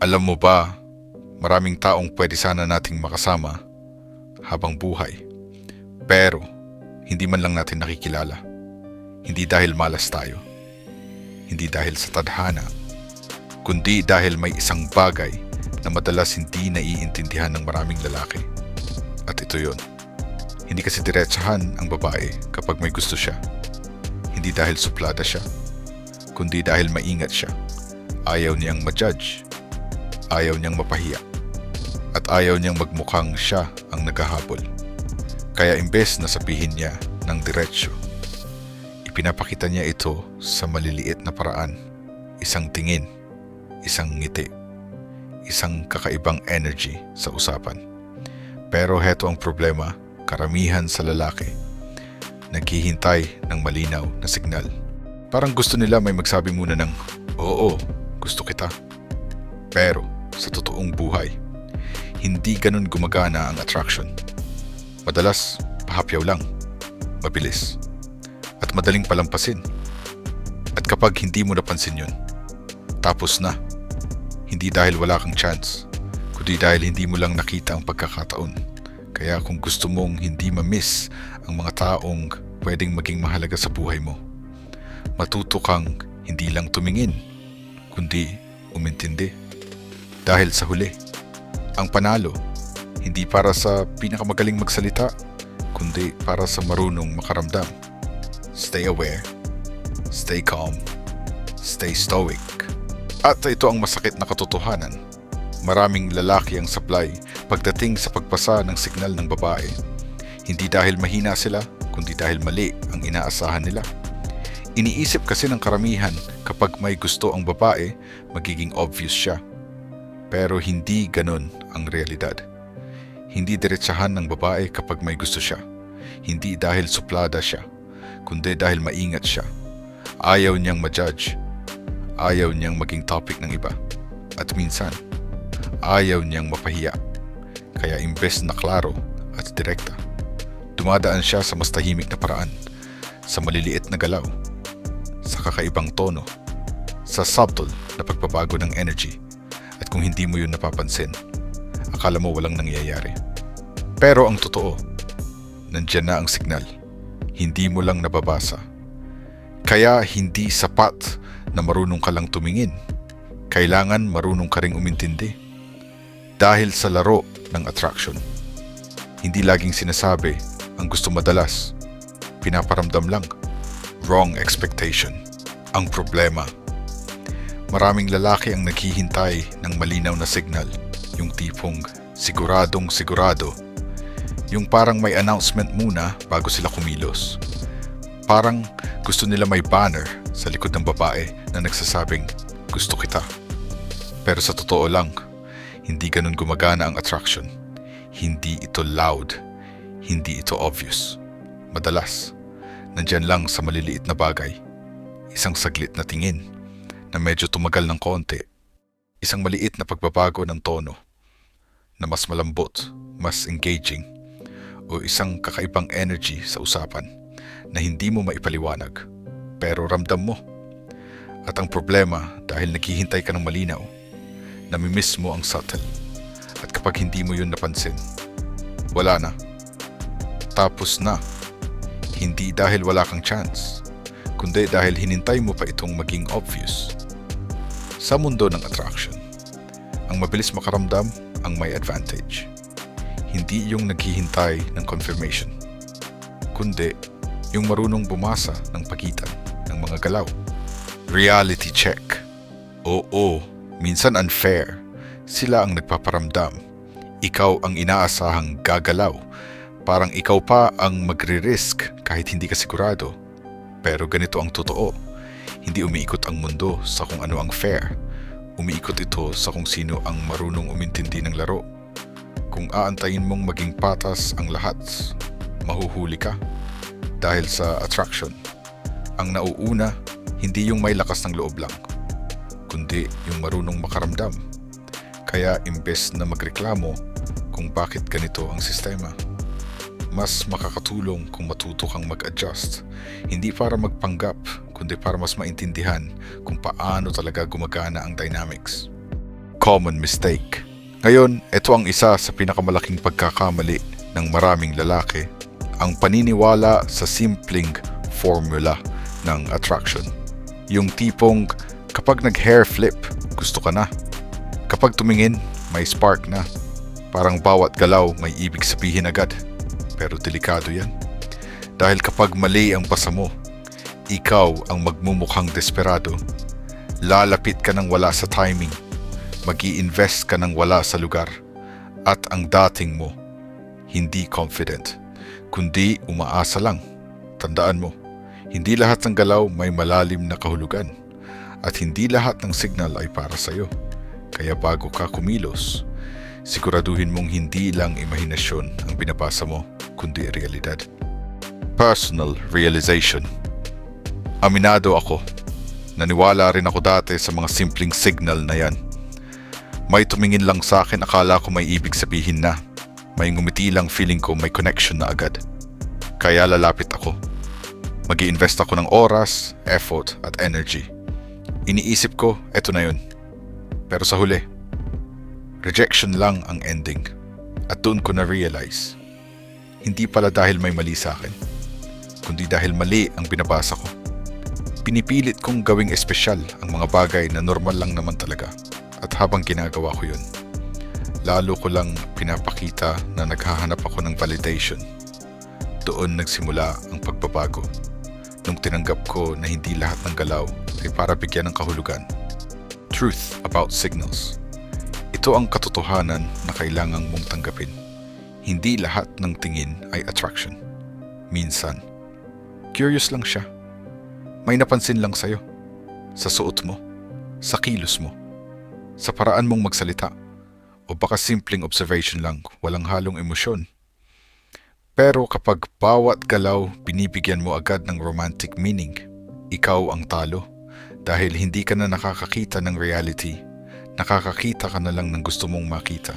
Alam mo ba, maraming taong pwede sana nating makasama habang buhay. Pero, hindi man lang natin nakikilala. Hindi dahil malas tayo. Hindi dahil sa tadhana. Kundi dahil may isang bagay na madalas hindi naiintindihan ng maraming lalaki. At ito yon. Hindi kasi diretsahan ang babae kapag may gusto siya. Hindi dahil suplada siya. Kundi dahil maingat siya. Ayaw niyang ma-judge. Ayaw niyang mapahiya. At ayaw niyang magmukhang siya ang naghahabol. Kaya imbes na sabihin niya ng diretsyo, ipinapakita niya ito sa maliliit na paraan. Isang tingin, isang ngiti, isang kakaibang energy sa usapan. Pero heto ang problema, karamihan sa lalaki, naghihintay ng malinaw na signal. Parang gusto nila may magsabi muna ng, "Oo, gusto kita." Pero sa totoong buhay, hindi ganun gumagana ang attraction. Madalas, pahapyaw lang, mabilis, at madaling palampasin. At kapag hindi mo napansin yun, tapos na. Hindi dahil wala kang chance, kundi dahil hindi mo lang nakita ang pagkakataon. Kaya kung gusto mong hindi ma-miss ang mga taong pwedeng maging mahalaga sa buhay mo, matuto kang hindi lang tumingin, kundi umintindi. Dahil sa huli, ang panalo, hindi para sa pinakamagaling magsalita, kundi para sa marunong makaramdam. Stay aware, stay calm, stay stoic. At ito ang masakit na katotohanan. Maraming lalaki ang sablay pagdating sa pagpasa ng signal ng babae. Hindi dahil mahina sila, kundi dahil mali ang inaasahan nila. Iniisip kasi ng karamihan kapag may gusto ang babae, magiging obvious siya. Pero hindi ganun ang realidad. Hindi diretsahan ng babae kapag may gusto siya. Hindi dahil suplada siya, kundi dahil maingat siya. Ayaw niyang ma-judge. Ayaw niyang maging topic ng iba. At minsan, ayaw niyang mapahiya. Kaya imbes na klaro at direkta, dumadaan siya sa mas tahimik na paraan, sa maliliit na galaw, sa kakaibang tono, sa subtle na pagbabago ng energy. At kung hindi mo yun napapansin, akala mo walang nangyayari. Pero ang totoo, nandiyan na ang signal. Hindi mo lang nababasa. Kaya hindi sapat na marunong ka lang tumingin. Kailangan marunong ka ring umintindi. Dahil sa laro ng attraction, hindi laging sinasabi ang gusto madalas. Pinaparamdam lang. Wrong expectation. Ang problema, maraming lalaki ang naghihintay ng malinaw na signal, yung tipong siguradong sigurado, yung parang may announcement muna bago sila kumilos. Parang gusto nila may banner sa likod ng babae na nagsasabing, "Gusto kita." Pero sa totoo lang, hindi ganun gumagana ang attraction. Hindi ito loud, hindi ito obvious. Madalas, nandyan lang sa maliliit na bagay, isang saglit na tingin na medyo tumagal ng konti, isang maliit na pagbabago ng tono na mas malambot, mas engaging, o isang kakaibang energy sa usapan na hindi mo maipaliwanag pero ramdam mo. At ang problema, dahil naghihintay ka ng malinaw, namimiss mo ang subtle. At kapag hindi mo yun napansin, wala na. Tapos na. Hindi dahil wala kang chance, kundi dahil hinintay mo pa itong maging obvious. Sa mundo ng attraction, ang mabilis makaramdam ang may advantage. Hindi yung naghihintay ng confirmation, kundi yung marunong bumasa ng pagitan ng mga galaw. Reality check. Oo, minsan unfair. Sila ang nagpaparamdam. Ikaw ang inaasahang gagalaw. Parang ikaw pa ang magre-risk kahit hindi ka sigurado. Pero ganito ang totoo. Hindi umiikot ang mundo sa kung ano ang fair. Umiikot ito sa kung sino ang marunong umintindi ng laro. Kung aantayin mong maging patas ang lahat, mahuhuli ka. Dahil sa attraction, ang nauuna, hindi yung may lakas ng loob lang, kundi yung marunong makaramdam. Kaya imbes na magreklamo kung bakit ganito ang sistema, mas makakatulong kung matuto kang mag-adjust. Hindi para magpanggap, kundi para mas maintindihan kung paano talaga gumagana ang dynamics. common mistake. Ngayon, ito ang isa sa pinakamalaking pagkakamali ng maraming lalaki, ang paniniwala sa simpleng formula ng attraction. Yung tipong kapag nag-hair flip, gusto ka na. Kapag tumingin, may spark na. Parang bawat galaw may ibig sabihin agad. Pero delikado yan. Dahil kapag mali ang basa mo, ikaw ang magmumukhang desperado. Lalapit ka ng wala sa timing. Mag-i-invest ka ng wala sa lugar. At ang dating mo, hindi confident, kundi umaasa lang. Tandaan mo, hindi lahat ng galaw may malalim na kahulugan. At hindi lahat ng signal ay para sa'yo. Kaya bago ka kumilos, siguraduhin mong hindi lang imahinasyon ang binabasa mo, kundi realidad. Personal realization. Aminado ako. Naniwala rin ako dati sa mga simpleng signal na yan. May tumingin lang sa akin, akala ko may ibig sabihin na. May ngumiti lang, feeling ko may connection na agad. Kaya lalapit ako. Mag-i-invest ako ng oras, effort at energy. Iniisip ko, eto na yun. Pero sa huli, rejection lang ang ending. At doon ko na-realize, hindi pala dahil may mali sa akin, kundi dahil mali ang binabasa ko. Pinipilit kong gawing espesyal ang mga bagay na normal lang naman talaga. At habang ginagawa ko yun, lalo ko lang pinapakita na naghahanap ako ng validation. Doon nagsimula ang pagbabago. Nung tinanggap ko na hindi lahat ng galaw ay para bigyan ng kahulugan. Truth about signals. Ito ang katotohanan na kailangang mong tanggapin. Hindi lahat ng tingin ay attraction. Minsan, curious lang siya. May napansin lang sa'yo. Sa suot mo, sa kilos mo, sa paraan mong magsalita, o baka simpleng observation lang, walang halong emosyon. Pero kapag bawat galaw binibigyan mo agad ng romantic meaning, ikaw ang talo. Dahil hindi ka na nakakakita ng reality, nakakakita ka na lang ng gusto mong makita.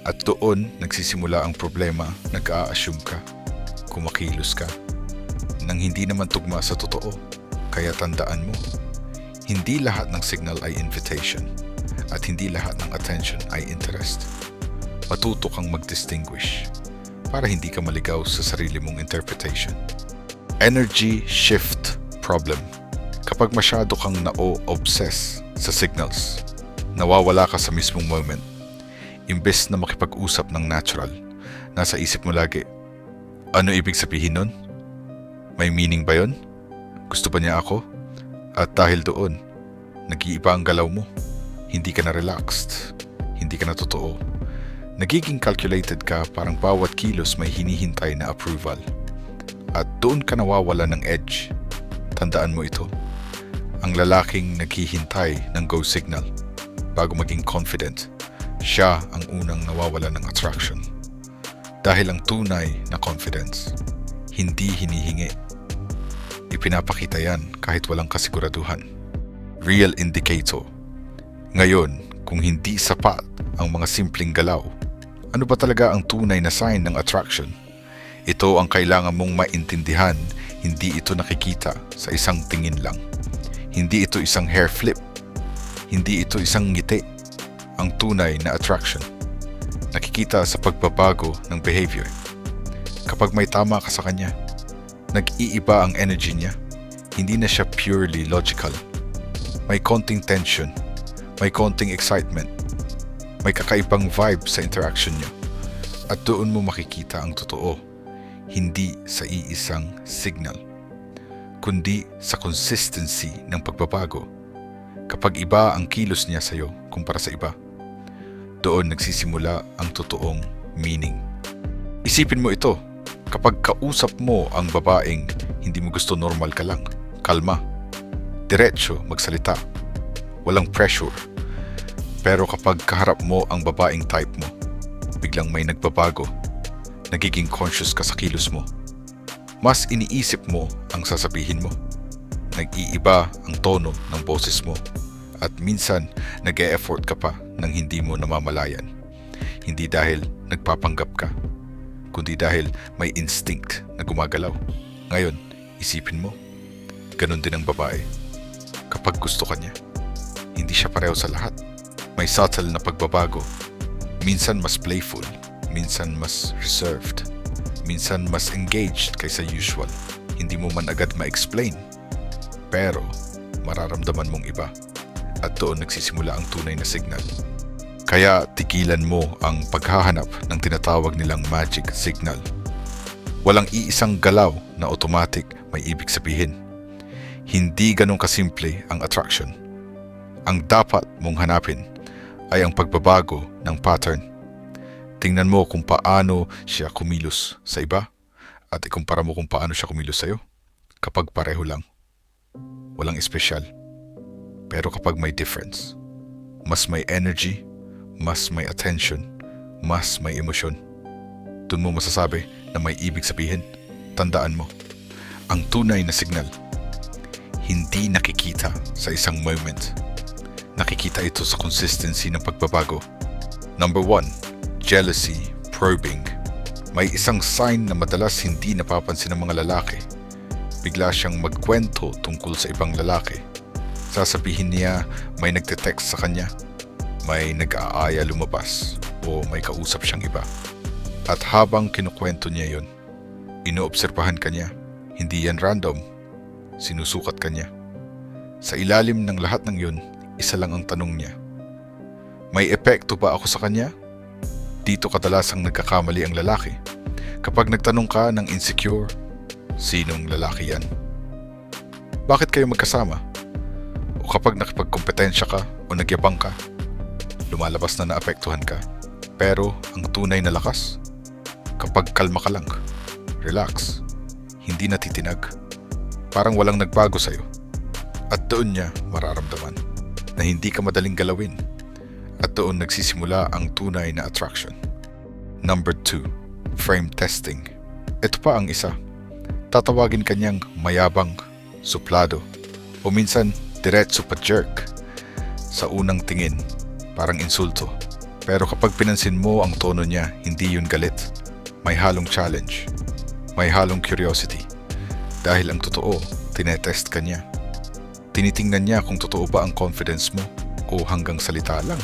At doon nagsisimula ang problema, nag-a-assume ka, kumakilos ka, nang hindi naman tugma sa totoo. Kaya tandaan mo, hindi lahat ng signal ay invitation, at hindi lahat ng attention ay interest. Matuto kang mag-distinguish para hindi ka maligaw sa sarili mong interpretation. Energy shift problem. Kapag masyado kang na-obsess sa signals, nawawala ka sa mismong moment. Imbes na makipag-usap ng natural, nasa isip mo lagi, ano ibig sabihin nun? May meaning ba yun? Gusto ba niya ako? At dahil doon, nag-iiba ang galaw mo. Hindi ka na relaxed, hindi ka na totoo. Nagiging calculated ka, parang bawat kilos may hinihintay na approval. At doon ka nawawala ng edge. Tandaan mo ito. Ang lalaking naghihintay ng go signal bago maging confident, siya ang unang nawawala ng attraction. Dahil ang tunay na confidence, hindi hinihingi. Ipinapakita yan kahit walang kasiguraduhan. Real indicator. Ngayon, kung hindi sapat ang mga simpleng galaw, ano ba talaga ang tunay na sign ng attraction? Ito ang kailangan mong maintindihan. Hindi ito nakikita sa isang tingin lang. Hindi ito isang hair flip. Hindi ito isang ngiti. Ang tunay na attraction, nakikita sa pagbabago ng behavior. Kapag may tama ka sa kanya, nag-iiba ang energy niya. Hindi na siya purely logical. May konting tension, may konting excitement, may kakaibang vibe sa interaction niyo. At doon mo makikita ang totoo, hindi sa iisang signal, kundi sa consistency ng pagbabago. Kapag iba ang kilos niya sa'yo kumpara sa iba, doon nagsisimula ang totoong meaning. Isipin mo ito, kapag kausap mo ang babaeng hindi mo gusto, normal ka lang, kalma, diretso magsalita, walang pressure. Pero kapag kaharap mo ang babaeng type mo, biglang may nagbabago, nagiging conscious ka sa kilos mo. Mas iniisip mo ang sasabihin mo. Nag-iiba ang tono ng boses mo. At minsan, nag-e-effort ka pa nang hindi mo namamalayan. Hindi dahil nagpapanggap ka, kundi dahil may instinct na gumagalaw. Ngayon, isipin mo, ganun din ang babae. Kapag gusto ka niya, hindi siya pareho sa lahat. May subtle na pagbabago. Minsan mas playful, minsan mas reserved, minsan mas engaged kaysa usual. Hindi mo man agad ma-explain, pero mararamdaman mong iba. At doon nagsisimula ang tunay na signal. Kaya tigilan mo ang paghahanap ng tinatawag nilang magic signal. Walang iisang galaw na automatic may ibig sabihin. Hindi ganun kasimple ang attraction. Ang dapat mong hanapin ay ang pagbabago ng pattern. Tingnan mo kung paano siya kumilos sa iba at ikumpara mo kung paano siya kumilos sa'yo. Kapag pareho lang, walang espesyal. Pero kapag may difference, mas may energy, mas may attention, mas may emosyon. Doon mo masasabi na may ibig sabihin. Tandaan mo, ang tunay na signal, hindi nakikita sa isang moment. Nakikita ito sa consistency ng pagbabago. Number 1, jealousy, probing. May isang sign na madalas hindi napapansin ng mga lalaki. Bigla siyang magkwento tungkol sa ibang lalaki. Sasabihin niya may nagte-text sa kanya, may nag-aaya lumabas, o may kausap siyang iba. At habang kinukwento niya yon, inoobserbahan ka niya. Hindi yan random. Sinusukat ka niya. Sa ilalim ng lahat ng yun, isa lang ang tanong niya. May epekto ba ako sa kanya? Dito kadalasang nagkakamali ang lalaki. Kapag nagtanong ka ng insecure, sinong lalaki yan? Bakit kayo magkasama? O kapag nakipagkompetensya ka o nagyabang ka, lumalabas na naapektuhan ka. Pero ang tunay na lakas, kapag kalma ka lang, relax, hindi natitinag, parang walang nagbago sa'yo. At doon niya mararamdaman na hindi ka madaling galawin. At doon nagsisimula ang tunay na attraction. Number 2, frame testing. Ito pa ang isa. Tatawagin kanyang mayabang, suplado, o minsan diretso pa jerk. Sa unang tingin, parang insulto. Pero kapag pinansin mo ang tono niya, hindi yun galit. May halong challenge. May halong curiosity. Dahil ang totoo, tinetest ka niya. Tinitingnan niya kung totoo ba ang confidence mo o hanggang salita lang.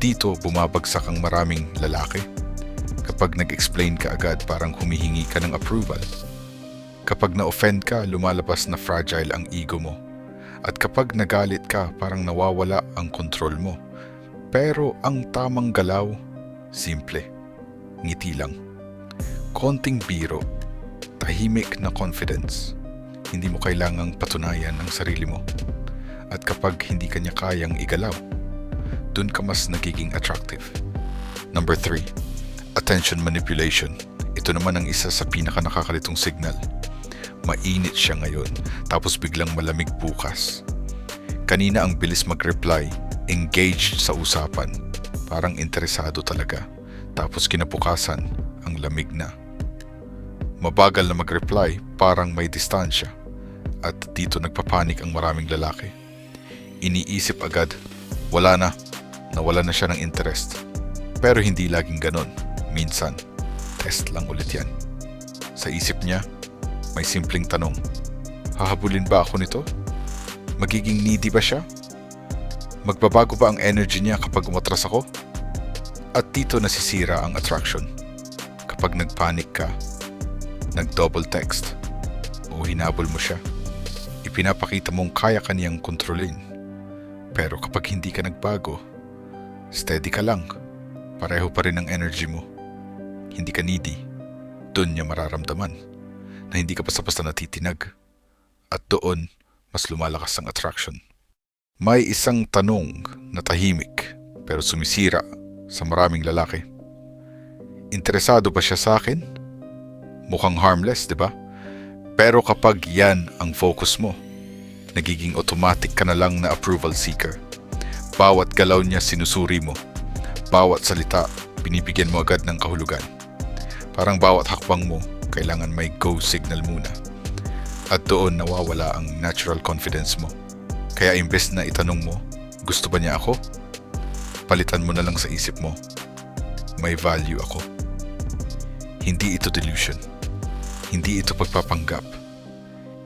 Dito bumabagsak ang maraming lalaki. Kapag nag-explain ka agad, parang humihingi ka ng approval. Kapag na-offend ka, lumalabas na fragile ang ego mo. At kapag nagalit ka, parang nawawala ang control mo. Pero ang tamang galaw, simple. Ngiti lang. Konting biro. Tahimik na confidence. Hindi mo kailangang patunayan ang sarili mo. At kapag hindi ka niya kayang igalaw, dun ka mas nagiging attractive. Number 3, attention manipulation. Ito naman ang isa sa pinaka nakakalitong signal. Mainit siya ngayon, tapos biglang malamig bukas. Kanina ang bilis mag-reply, engaged sa usapan, parang interesado talaga. Tapos kinabukasan, ang lamig na. Mabagal na mag-reply, parang may distansya. At dito nagpapanik ang maraming lalaki. Iniisip agad, wala na, nawala na siya ng interest. Pero hindi laging ganon. Minsan, test lang ulit yan. Sa isip niya, may simpleng tanong. Hahabulin ba ako nito? Magiging needy ba siya? Magbabago ba ang energy niya kapag umatras ako? At dito nasisira ang attraction. Kapag nagpanik ka, nag-double text, o hinabol mo siya, ipinapakita mong kaya ka niyang kontrolin. Pero kapag hindi ka nagbago, steady ka lang, pareho pa rin ang energy mo, hindi ka needy, doon niya mararamdaman na hindi ka basta-basta natitinag. At doon, mas lumalakas ang attraction. May isang tanong na tahimik pero sumisira sa maraming lalaki. Interesado ba siya sa akin? Mukhang harmless, di ba? Pero kapag yan ang focus mo, nagiging automatic ka na lang na approval seeker. Bawat galaw niya sinusuri mo. Bawat salita, binibigyan mo agad ng kahulugan. Parang bawat hakbang mo, kailangan may go signal muna. At doon nawawala ang natural confidence mo. Kaya imbes na itanong mo, gusto ba niya ako? Palitan mo na lang sa isip mo, may value ako. Hindi ito delusion. Hindi ito pagpapanggap.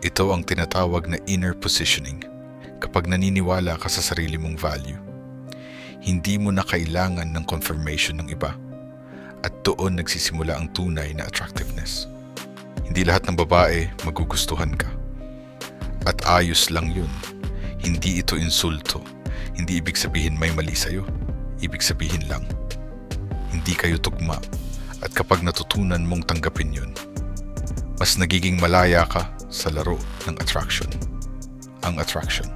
Ito ang tinatawag na inner positioning kapag naniniwala ka sa sarili mong value. Hindi mo na kailangan ng confirmation ng iba. At doon nagsisimula ang tunay na attractiveness. Hindi lahat ng babae magugustuhan ka. At ayos lang yun. Hindi ito insulto. Hindi ibig sabihin may mali sa'yo. Ibig sabihin lang, hindi kayo tugma. At kapag natutunan mong tanggapin yun, mas nagiging malaya ka sa laro ng attraction. Ang attraction.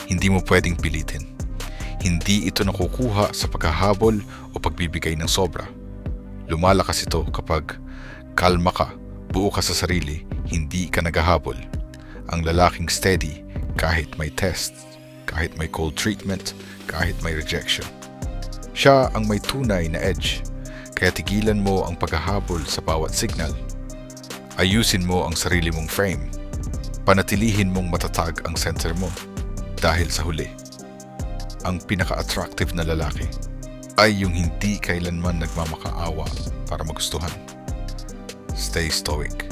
Hindi mo pwedeng pilitin. Hindi ito nakukuha sa paghahabol o pagbibigay ng sobra. Lumalakas ito kapag kalma ka, buo ka sa sarili, hindi ka naghahabol. Ang lalaking steady kahit may tests, kahit may cold treatment, kahit may rejection. Siya ang may tunay na edge, kaya tigilan mo ang paghahabol sa bawat signal. Ayusin mo ang sarili mong frame. Panatilihin mong matatag ang center mo. Dahil sa huli, ang pinaka-attractive na lalaki ay yung hindi kailanman nagmamakaawa para magustuhan. Stay stoic.